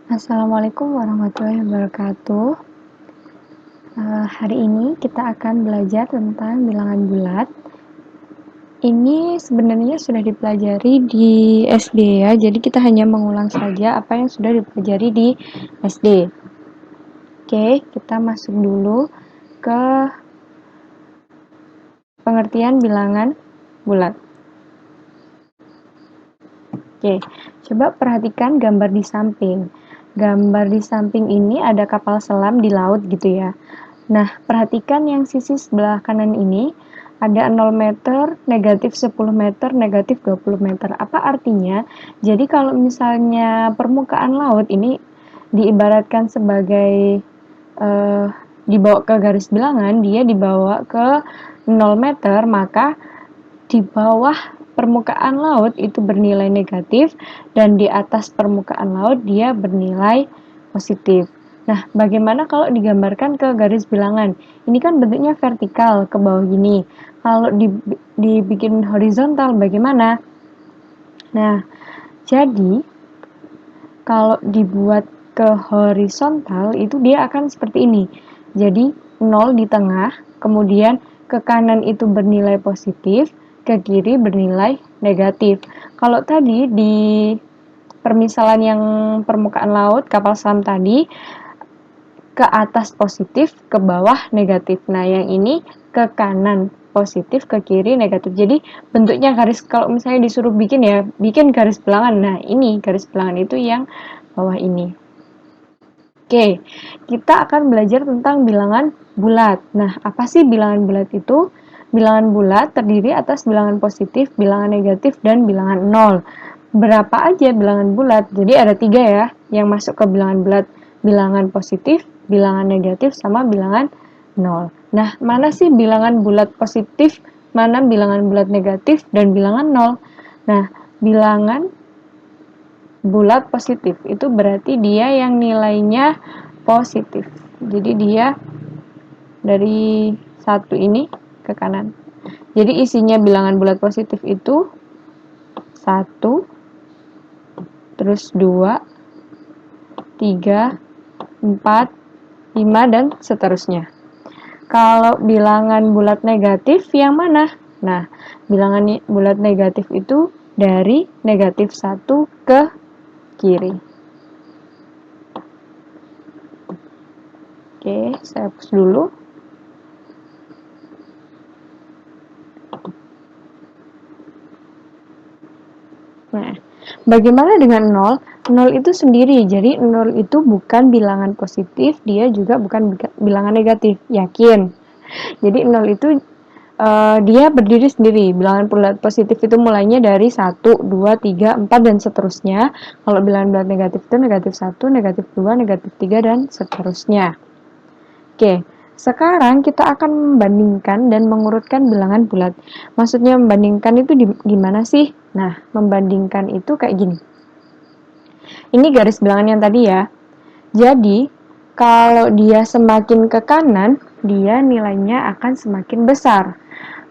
Assalamualaikum warahmatullahi wabarakatuh. Hari ini kita akan belajar tentang bilangan bulat. Ini sebenarnya sudah dipelajari di SD ya, jadi kita hanya mengulang saja apa yang sudah dipelajari di SD. Oke, kita masuk dulu ke pengertian bilangan bulat. Oke, coba perhatikan gambar di samping. Gambar di samping ini ada kapal selam di laut gitu ya. Nah, perhatikan yang sisi sebelah kanan ini ada 0 meter, negatif 10 meter, negatif 20 meter. Apa artinya? Jadi kalau misalnya permukaan laut ini diibaratkan sebagai dibawa ke garis bilangan, dia dibawa ke 0 meter, maka di bawah permukaan laut itu bernilai negatif dan di atas permukaan laut dia bernilai positif. Nah, bagaimana kalau digambarkan ke garis bilangan? Ini kan bentuknya vertikal ke bawah gini. Kalau dibikin horizontal bagaimana? Nah, jadi kalau dibuat ke horizontal itu dia akan seperti ini. Jadi 0 di tengah, kemudian ke kanan itu bernilai positif, ke kiri bernilai negatif. Kalau tadi di permisalan yang permukaan laut, kapal selam tadi, ke atas positif, ke bawah negatif. Nah, yang ini ke kanan positif, ke kiri negatif. Jadi bentuknya garis, kalau misalnya disuruh bikin ya, bikin garis bilangan. Nah, ini garis bilangan itu yang bawah ini. Oke, kita akan belajar tentang bilangan bulat. Nah, apa sih bilangan bulat itu? Bilangan bulat terdiri atas bilangan positif, bilangan negatif, dan bilangan nol. Berapa aja bilangan bulat? Jadi ada 3 ya yang masuk ke bilangan bulat. Bilangan positif, bilangan negatif, sama bilangan nol. Nah, mana sih bilangan bulat positif, mana bilangan bulat negatif, dan bilangan nol? Nah, bilangan bulat positif itu berarti dia yang nilainya positif. Jadi dia dari satu ini ke kanan. Jadi isinya bilangan bulat positif itu 1, terus 2, 3, 4, 5, dan seterusnya. Kalau bilangan bulat negatif yang mana? Nah, bilangan bulat negatif itu dari negatif 1 ke kiri. Oke, saya hapus dulu. Nah, bagaimana dengan 0? 0 itu sendiri, jadi 0 itu bukan bilangan positif, dia juga bukan bilangan negatif, yakin. Jadi 0 itu dia berdiri sendiri. Bilangan bulat positif itu mulainya dari 1, 2, 3, 4, dan seterusnya. Kalau bilangan bulat negatif itu negatif 1, negatif 2, negatif 3, dan seterusnya. Oke, sekarang kita akan membandingkan dan mengurutkan bilangan bulat. Maksudnya membandingkan itu gimana sih? Nah, membandingkan itu kayak gini. Ini garis bilangan yang tadi ya. Jadi, kalau dia semakin ke kanan, dia nilainya akan semakin besar.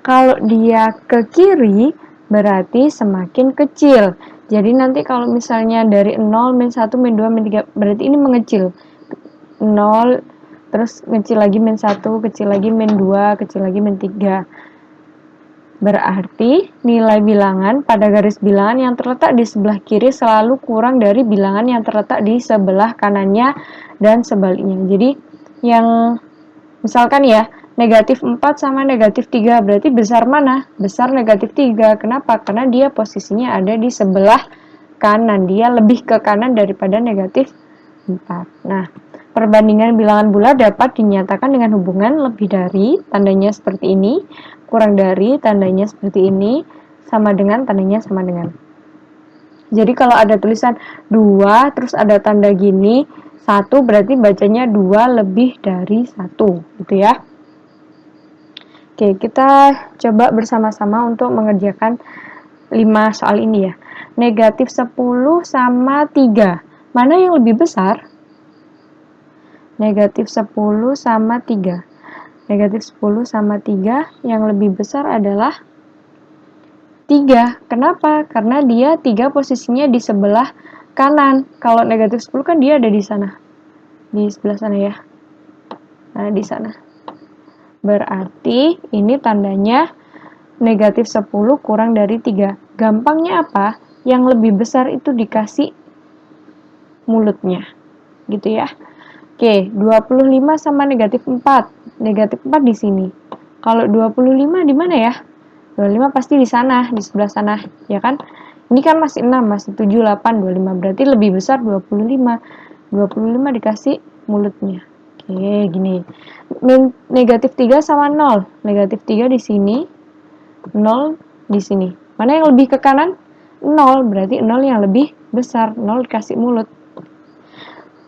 Kalau dia ke kiri, berarti semakin kecil. Jadi nanti kalau misalnya dari 0, min 1, min 2, min 3, berarti ini mengecil. 0, terus kecil lagi min 1, kecil lagi min 2, kecil lagi min 3. Berarti nilai bilangan pada garis bilangan yang terletak di sebelah kiri selalu kurang dari bilangan yang terletak di sebelah kanannya dan sebaliknya. Jadi yang misalkan ya, negatif 4 sama negatif 3, berarti besar mana? Besar negatif 3. Kenapa? Karena dia posisinya ada di sebelah kanan. Dia lebih ke kanan daripada negatif 4. Nah, perbandingan bilangan bulat dapat dinyatakan dengan hubungan lebih dari, tandanya seperti ini, kurang dari, tandanya seperti ini, sama dengan, tandanya sama dengan. Jadi kalau ada tulisan 2, terus ada tanda gini, 1 berarti bacanya 2 lebih dari 1, gitu ya. Oke, kita coba bersama-sama untuk mengerjakan 5 soal ini ya. Negatif 10 sama 3. Mana yang lebih besar? Negatif 10 sama 3. Negatif 10 sama 3 yang lebih besar adalah 3. Kenapa? Karena dia 3 posisinya di sebelah kanan. Kalau negatif 10 kan dia ada di sana. Di sebelah sana ya. Nah, di sana. Berarti ini tandanya negatif 10 kurang dari 3. Gampangnya apa? Yang lebih besar itu dikasih mulutnya. Gitu ya. Oke, 25 sama negatif 4. Negatif 4 di sini. Kalau 25 di mana ya? 25 pasti di sana, di sebelah sana, ya kan? Ini kan masih 6, masih 7, 8, 25. Berarti lebih besar 25. 25 dikasih mulutnya. Oke, gini. Negatif 3 sama 0. Negatif 3 di sini, 0 di sini. Mana yang lebih ke kanan? 0, berarti 0 yang lebih besar. 0 dikasih mulut.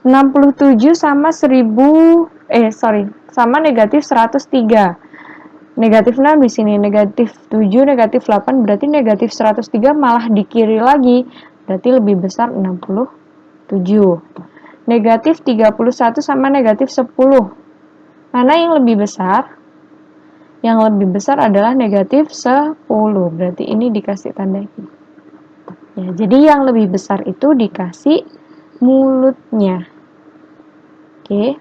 67 sama sama negatif 103. Negatif 6 di sini, negatif 7, negatif 8, berarti negatif 103 malah di kiri lagi. Berarti lebih besar 67. Negatif 31 sama negatif 10. Mana yang lebih besar? Yang lebih besar adalah negatif 10. Berarti ini dikasih tanda ini. Ya, jadi yang lebih besar itu dikasih mulutnya. Oke.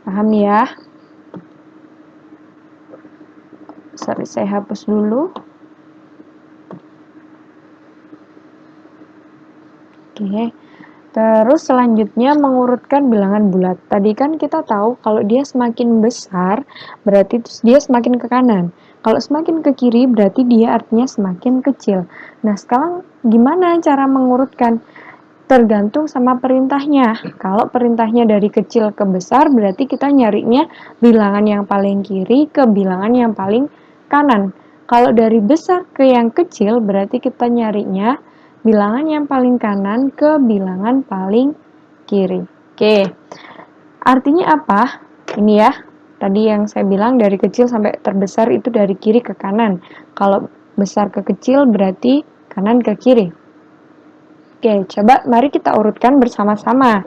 Paham ya? Sorry, saya hapus dulu. Oke. Terus selanjutnya mengurutkan bilangan bulat. Tadi kan kita tahu kalau dia semakin besar, berarti dia semakin ke kanan. Kalau semakin ke kiri, berarti dia artinya semakin kecil. Nah, sekarang gimana cara mengurutkan? Tergantung sama perintahnya. Kalau perintahnya dari kecil ke besar, berarti kita nyarinya bilangan yang paling kiri ke bilangan yang paling kanan. Kalau dari besar ke yang kecil, berarti kita nyarinya bilangan yang paling kanan ke bilangan paling kiri. Oke, artinya apa? Ini ya, tadi yang saya bilang dari kecil sampai terbesar itu dari kiri ke kanan. Kalau besar ke kecil berarti kanan ke kiri. Oke, coba mari kita urutkan bersama-sama.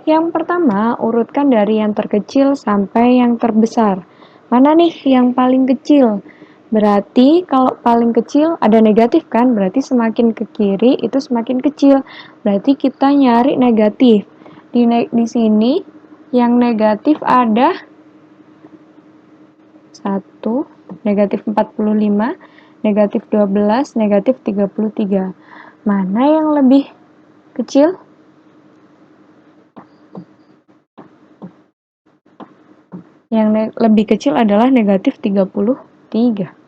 Yang pertama, urutkan dari yang terkecil sampai yang terbesar. Mana nih yang paling kecil? Berarti kalau paling kecil ada negatif kan? Berarti semakin ke kiri itu semakin kecil. Berarti kita nyari negatif. Di sini yang negatif ada 1, negatif 45, negatif 12, negatif 33. Mana yang lebih kecil? Yang lebih kecil adalah negatif 33.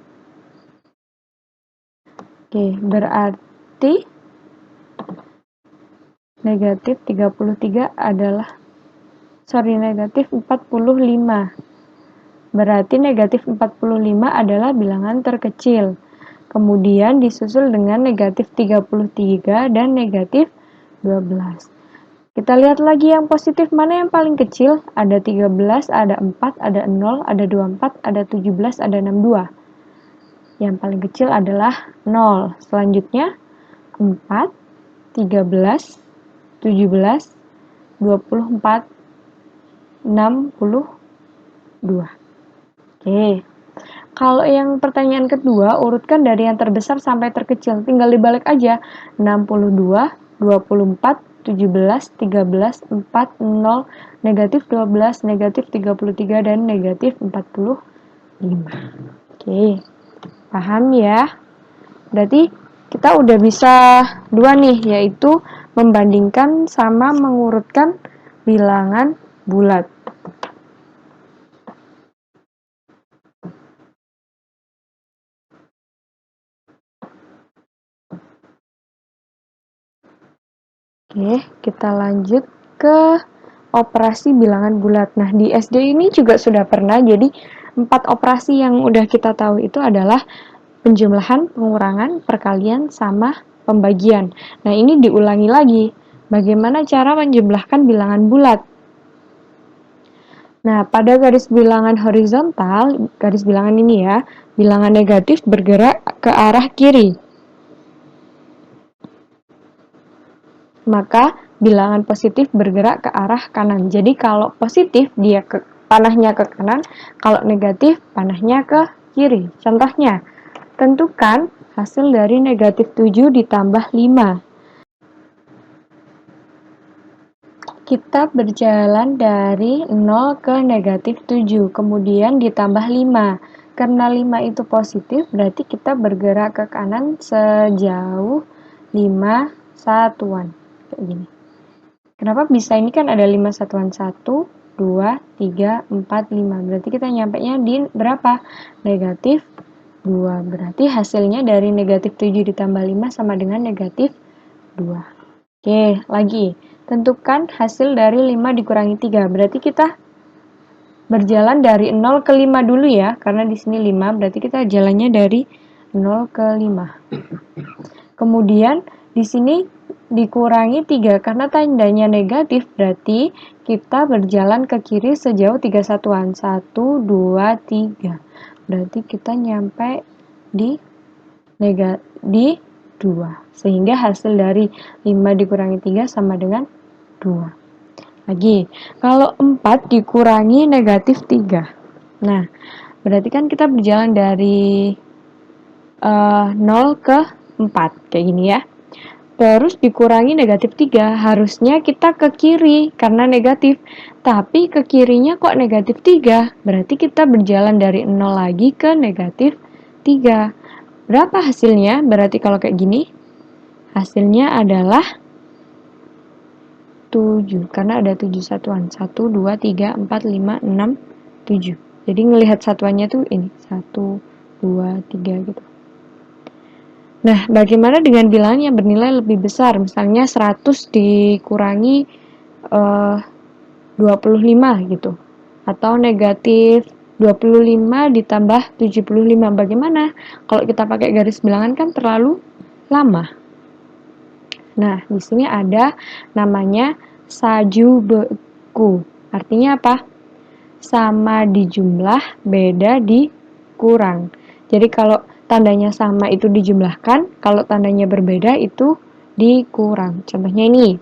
Oke, berarti negatif 33 adalah negatif 45. Berarti negatif 45 adalah bilangan terkecil. Kemudian disusul dengan negatif 33 dan negatif 12. Kita lihat lagi yang positif, mana yang paling kecil? Ada 13, ada 4, ada 0, ada 24, ada 17, ada 62. Yang paling kecil adalah 0. Selanjutnya 4, 13, 17, 24, 62. Oke. Kalau yang pertanyaan kedua, urutkan dari yang terbesar sampai terkecil. Tinggal dibalik aja. 62, 24, 17, 13, 4, 0, negatif 12, negatif 33, dan negatif 45. Oke. Paham ya? Berarti kita udah bisa dua nih, yaitu membandingkan sama mengurutkan bilangan bulat. Oke, kita lanjut ke operasi bilangan bulat. Nah, di SD ini juga sudah pernah, jadi 4 operasi yang udah kita tahu itu adalah penjumlahan, pengurangan, perkalian, sama pembagian. Nah, ini diulangi lagi. Bagaimana cara menjumlahkan bilangan bulat? Nah, pada garis bilangan horizontal, garis bilangan ini ya, bilangan negatif bergerak ke arah kiri. Maka bilangan positif bergerak ke arah kanan. Jadi kalau positif dia panahnya ke kanan, kalau negatif panahnya ke kiri. Contohnya, tentukan hasil dari negatif 7 ditambah 5. Kita berjalan dari 0 ke negatif 7, kemudian ditambah 5. Karena 5 itu positif, berarti kita bergerak ke kanan sejauh 5 satuan. Kayak gini. Kenapa bisa? Ini kan ada 5 satuan. 1, 2, 3, 4, 5. Berarti kita nyampainya di berapa? Negatif 2. Berarti hasilnya dari negatif 7 ditambah 5 sama dengan negatif 2. Oke, lagi. Tentukan hasil dari 5 dikurangi 3. Berarti kita berjalan dari 0 ke 5 dulu ya. Karena di sini 5, berarti kita jalannya dari 0 ke 5. Kemudian di sini dikurangi 3 karena tandanya negatif, berarti kita berjalan ke kiri sejauh 3 satuan. 1, 2, 3. Berarti kita nyampe di 2. Sehingga hasil dari 5 dikurangi 3 sama dengan 2. Lagi, kalau 4 dikurangi negatif 3. Nah, berarti kan kita berjalan dari 0 ke 4. Kayak gini ya. Terus dikurangi negatif 3. Harusnya kita ke kiri karena negatif. Tapi ke kirinya kok negatif 3. Berarti kita berjalan dari 0 lagi ke negatif 3. Berapa hasilnya? Berarti kalau kayak gini, hasilnya adalah 7. Karena ada 7 satuan. 1, 2, 3, 4, 5, 6, 7. Jadi ngelihat satuannya tuh ini. 1, 2, 3 gitu. Nah, bagaimana dengan bilangan yang bernilai lebih besar? Misalnya 100 dikurangi 25 gitu. Atau negatif 25 ditambah 75. Bagaimana? Kalau kita pakai garis bilangan kan terlalu lama. Nah, di sini ada namanya sajubeku. Artinya apa? Sama di jumlah, beda di kurang. Jadi kalau tandanya sama itu dijumlahkan, kalau tandanya berbeda itu dikurang. Contohnya ini.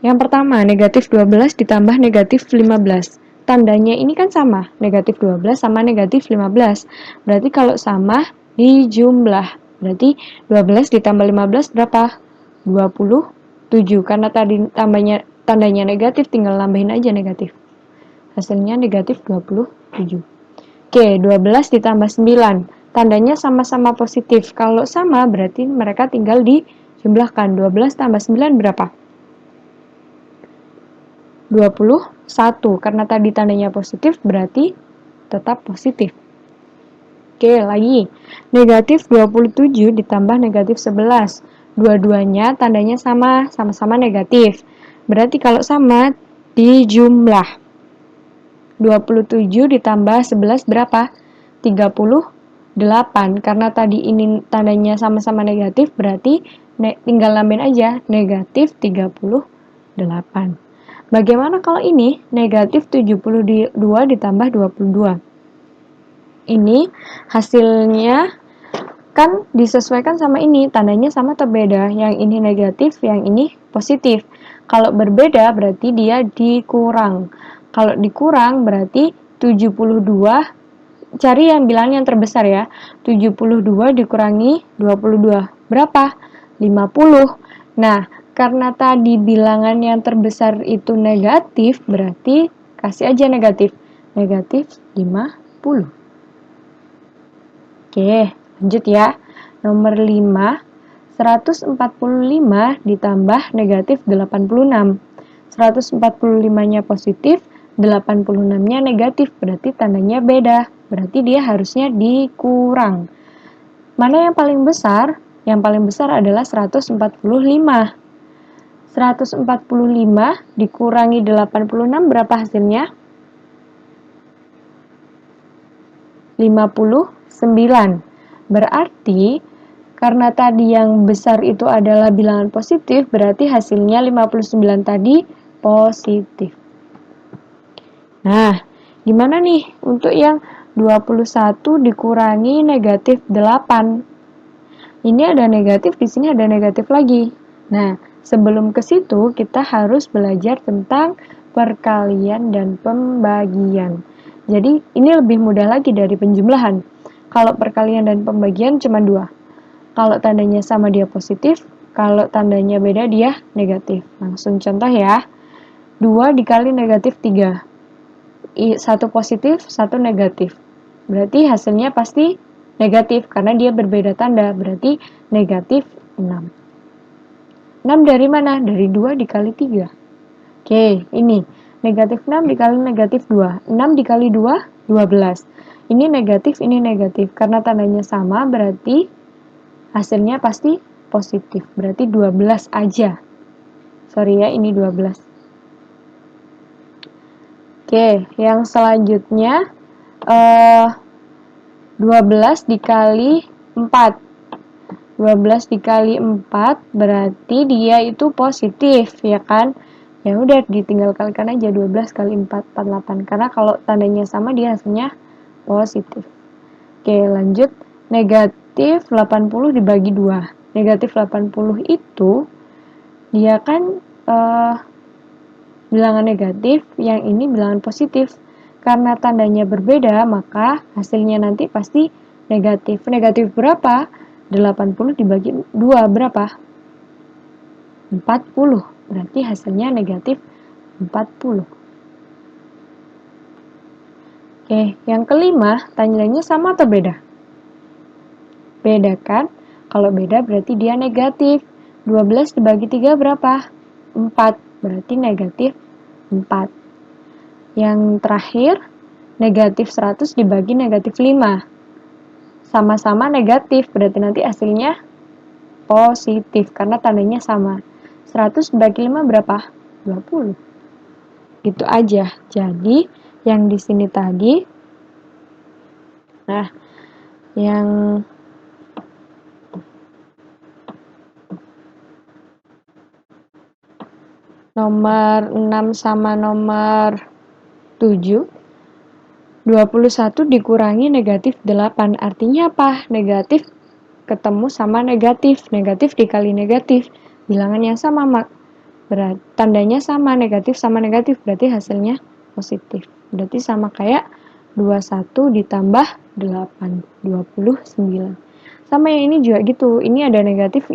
Yang pertama, negatif 12 ditambah negatif 15. Tandanya ini kan sama, negatif 12 sama negatif 15. Berarti kalau sama, dijumlah. Berarti 12 ditambah 15 berapa? 27. Karena tadi tandanya negatif, tinggal nambahin aja negatif. Hasilnya negatif 27. Oke, 12 ditambah 9. Tandanya sama-sama positif. Kalau sama, berarti mereka tinggal dijumlahkan. 12 tambah 9 berapa? 21. Karena tadi tandanya positif, berarti tetap positif. Oke, lagi. Negatif 27 ditambah negatif 11. Dua-duanya tandanya sama-sama negatif. Berarti kalau sama, dijumlah. 27 ditambah 11 berapa? 38. Karena tadi ini tandanya sama-sama negatif, berarti tinggal nambahin aja, negatif 38. Bagaimana kalau ini? Negatif 72 ditambah 22. Ini hasilnya kan disesuaikan sama ini, tandanya sama atau beda? Yang ini negatif, yang ini positif. Kalau berbeda berarti dia dikurang. Kalau dikurang berarti 72, cari yang bilangan yang terbesar ya. 72 dikurangi 22. Berapa? 50. Nah, karena tadi bilangan yang terbesar itu negatif, berarti kasih aja negatif. Negatif 50. Oke, lanjut ya. Nomor 5, 145 ditambah negatif 86. 145-nya positif, 86-nya negatif, berarti tandanya beda. Berarti dia harusnya dikurang. Mana yang paling besar? Yang paling besar adalah 145. 145 dikurangi 86 berapa hasilnya? 59. Berarti karena tadi yang besar itu adalah bilangan positif, berarti hasilnya 59 tadi positif. Nah, gimana nih untuk yang 21 dikurangi negatif 8? Ini ada negatif, di sini ada negatif lagi. Nah, sebelum ke situ kita harus belajar tentang perkalian dan pembagian. Jadi, ini lebih mudah lagi dari penjumlahan. Kalau perkalian dan pembagian cuma 2. Kalau tandanya sama dia positif, kalau tandanya beda dia negatif. Langsung contoh ya. 2 dikali negatif 3. 1 positif, 1 negatif. Berarti hasilnya pasti negatif karena dia berbeda tanda. Berarti negatif 6. 6 dari mana? Dari 2 dikali 3. Oke, ini. Negatif 6 dikali negatif 2. 6 dikali 2, 12. Ini negatif, ini negatif. Karena tandanya sama, berarti hasilnya pasti positif. Berarti 12 aja. Sorry ya, ini 12. Oke, yang selanjutnya 12 dikali 4. 12 dikali 4 berarti dia itu positif, ya kan? Ya udah ditinggal kalikan aja 12 kali 4, 48. Karena kalau tandanya sama dia hasilnya positif. Oke, lanjut. Negatif 80 dibagi 2. Negatif 80 itu dia kan bilangan negatif, yang ini bilangan positif. Karena tandanya berbeda, maka hasilnya nanti pasti negatif. Negatif berapa? 80 dibagi 2 berapa? 40. Berarti hasilnya negatif 40. Oke, yang kelima, tandanya sama atau beda? Beda kan? Kalau beda berarti dia negatif. 12 dibagi 3 berapa? 4. Berarti negatif 4. Yang terakhir, negatif 100 dibagi negatif 5. Sama-sama negatif, berarti nanti hasilnya positif karena tandanya sama. 100 dibagi 5 berapa? 20. Gitu aja. Jadi, yang di sini tadi, nah, yang nomor 6 sama nomor 7, 21 dikurangi negatif 8. Artinya apa? Negatif ketemu sama negatif. Negatif dikali negatif. Bilangan yang sama, berarti tandanya sama, negatif sama negatif, berarti hasilnya positif. Berarti sama kayak 21 ditambah 8, 29. Sama yang ini juga gitu, ini ada negatif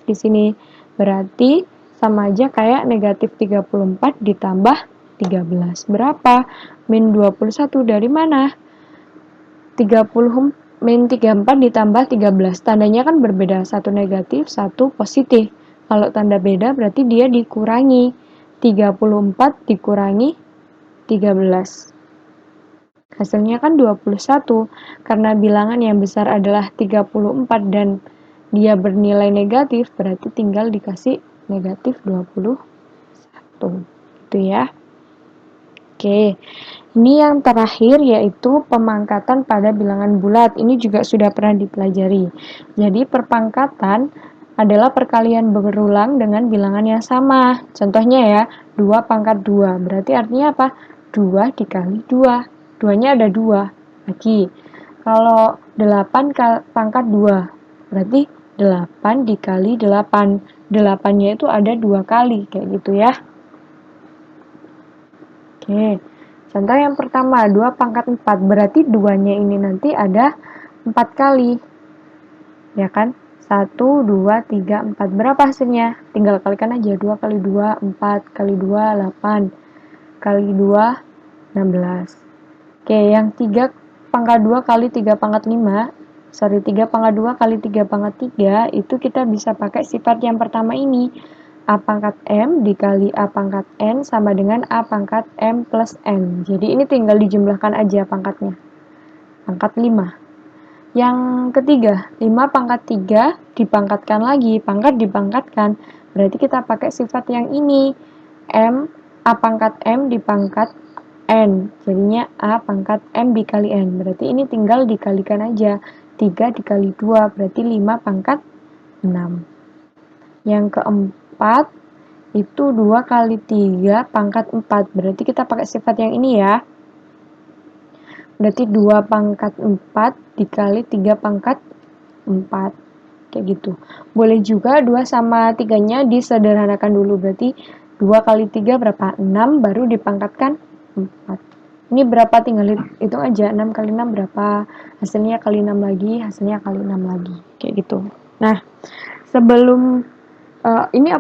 di sini. Berarti sama aja kayak negatif 34 ditambah 13. Berapa? Min 21 dari mana? 30 min 34 ditambah 13. Tandanya kan berbeda, satu negatif, satu positif. Kalau tanda beda berarti dia dikurangi. 34 dikurangi 13. Hasilnya kan 21. Karena bilangan yang besar adalah 34 dan dia bernilai negatif, berarti tinggal dikasih negatif 21. Gitu ya. Oke, ini yang terakhir yaitu pemangkatan pada bilangan bulat. Ini juga sudah pernah dipelajari. Jadi perpangkatan adalah perkalian berulang dengan bilangan yang sama. Contohnya ya, 2 pangkat 2. Berarti artinya apa? 2 dikali 2. 2-nya ada 2. Lagi. Kalau 8 pangkat 2. Berarti 8 dikali 8. 8-nya itu ada 2 kali. Kayak gitu ya. Oke, contoh yang pertama, 2 pangkat 4, berarti 2-nya ini nanti ada 4 kali, ya kan? 1, 2, 3, 4, berapa hasilnya? Tinggal kalikan aja, 2 kali 2, 4, kali 2, 8, kali 2, 16. Oke, yang 3 pangkat 2 kali 3 pangkat 5, 3 pangkat 2 kali 3 pangkat 3, itu kita bisa pakai sifat yang pertama ini. A pangkat M dikali A pangkat N sama dengan A pangkat M plus N. Jadi ini tinggal dijumlahkan aja pangkatnya. Pangkat 5. Yang ketiga, 5 pangkat 3 dipangkatkan lagi. Pangkat dipangkatkan. Berarti kita pakai sifat yang ini. A pangkat M dipangkat N. Jadinya A pangkat M dikali N. Berarti ini tinggal dikalikan aja. 3 dikali 2 berarti 5 pangkat 6. Yang keempat itu 2 kali 3 pangkat 4. Berarti kita pakai sifat yang ini ya. Berarti 2 pangkat 4 dikali 3 pangkat 4. Kayak gitu. Boleh juga 2 sama 3-nya disederhanakan dulu. Berarti 2 kali 3 berapa? 6 baru dipangkatkan 4. Ini berapa tinggal hitung aja, 6 kali 6 berapa, hasilnya kali 6 lagi, hasilnya kali 6 lagi, kayak gitu. Nah, sebelum ini